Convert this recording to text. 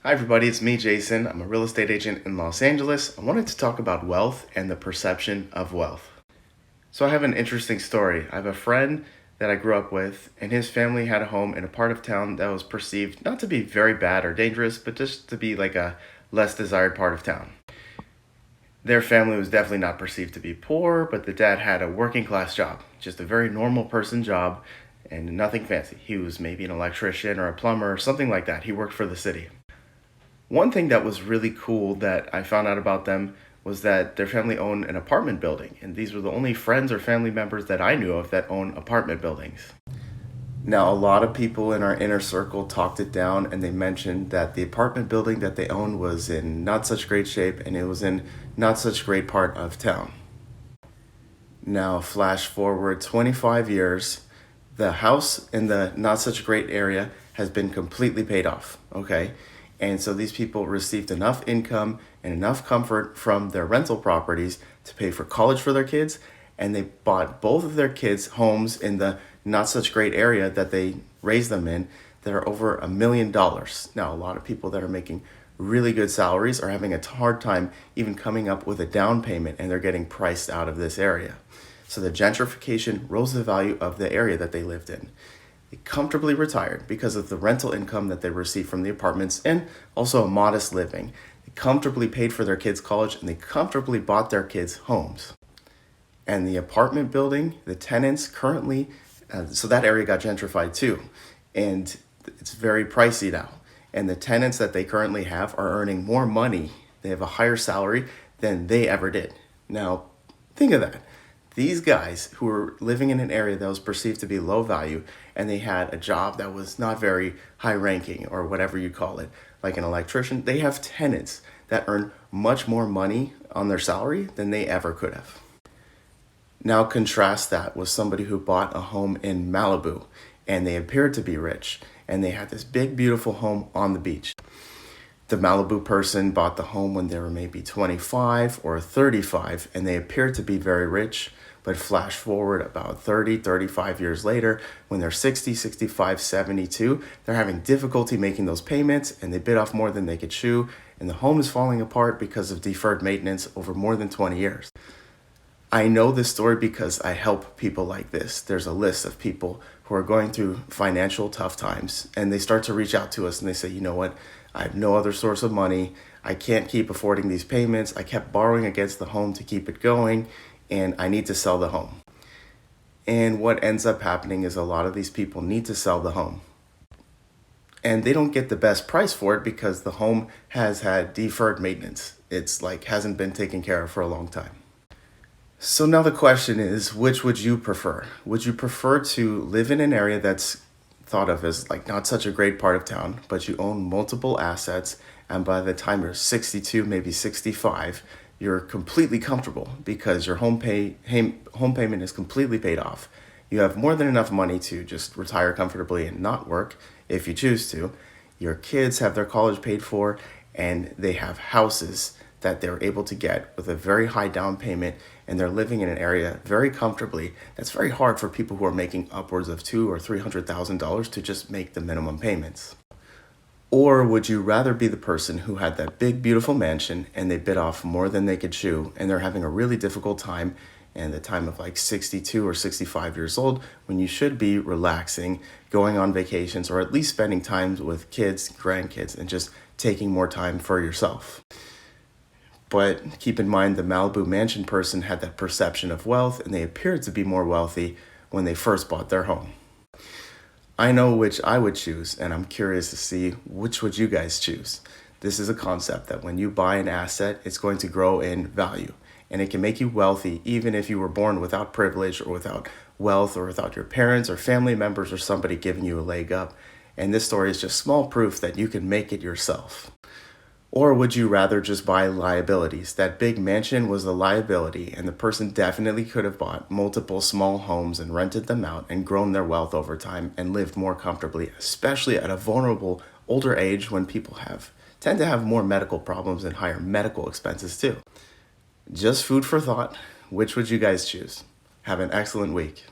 Hi everybody, it's me, Jason. I'm a real estate agent in Los Angeles. I wanted to talk about wealth and the perception of wealth. So I have an interesting story. I have a friend that I grew up with, and his family had a home in a part of town that was perceived not to be very bad or dangerous, but just to be like a less desired part of town. Their family was definitely not perceived to be poor, but the dad had a working class job, just a very normal person job and nothing fancy. He was maybe an electrician or a plumber or something like that. He worked for the city. One thing that was really cool that I found out about them was that their family owned an apartment building, and these were the only friends or family members that I knew of that own apartment buildings. Now, a lot of people in our inner circle talked it down, and they mentioned that the apartment building that they owned was in not such great shape, and it was in not such great part of town. Now, flash forward 25 years, the house in the not such great area has been completely paid off, okay? And so these people received enough income and enough comfort from their rental properties to pay for college for their kids, and they bought both of their kids homes in the not such great area that they raised them in that are over $1 million. Now, a lot of people that are making really good salaries are having a hard time even coming up with a down payment, and they're getting priced out of this area. So the gentrification rose the value of the area that they lived in. They comfortably retired because of the rental income that they received from the apartments and also a modest living. They comfortably paid for their kids' college, and they comfortably bought their kids homes. And the apartment building, the tenants currently, so that area got gentrified too. And it's very pricey now. And the tenants that they currently have are earning more money. They have a higher salary than they ever did. Now, think of that. These guys who were living in an area that was perceived to be low value, and they had a job that was not very high ranking or whatever you call it, like an electrician, they have tenants that earn much more money on their salary than they ever could have. Now contrast that with somebody who bought a home in Malibu, and they appeared to be rich, and they had this big, beautiful home on the beach. The Malibu person bought the home when they were maybe 25 or 35, and they appeared to be very rich. But flash forward about 30, 35 years later, when they're 60, 65, 72, they're having difficulty making those payments, and they bit off more than they could chew, and the home is falling apart because of deferred maintenance over more than 20 years. I know this story because I help people like this. There's a list of people who are going through financial tough times, and they start to reach out to us and they say, you know what, I have no other source of money. I can't keep affording these payments. I kept borrowing against the home to keep it going, and I need to sell the home. And what ends up happening is a lot of these people need to sell the home. And they don't get the best price for it because the home has had deferred maintenance. It's like hasn't been taken care of for a long time. So now the question is, which would you prefer? Would you prefer to live in an area that's thought of as like not such a great part of town, but you own multiple assets, and by the time you're 62, maybe 65, you're completely comfortable because your home payment is completely paid off. You have more than enough money to just retire comfortably and not work if you choose to. Your kids have their college paid for, and they have houses that they're able to get with a very high down payment, and they're living in an area very comfortably. That's very hard for people who are making upwards of $200,000 or $300,000 to just make the minimum payments. Or would you rather be the person who had that big, beautiful mansion and they bit off more than they could chew, and they're having a really difficult time and the time of like 62 or 65 years old, when you should be relaxing, going on vacations, or at least spending time with kids, grandkids, and just taking more time for yourself? But keep in mind, the Malibu mansion person had that perception of wealth, and they appeared to be more wealthy when they first bought their home. I know which I would choose, and I'm curious to see which would you guys choose. This is a concept that when you buy an asset, it's going to grow in value, and it can make you wealthy even if you were born without privilege or without wealth or without your parents or family members or somebody giving you a leg up. And this story is just small proof that you can make it yourself. Or would you rather just buy liabilities? That big mansion was a liability, and the person definitely could have bought multiple small homes and rented them out and grown their wealth over time and lived more comfortably, especially at a vulnerable older age when people tend to have more medical problems and higher medical expenses too. Just food for thought. Which would you guys choose? Have an excellent week.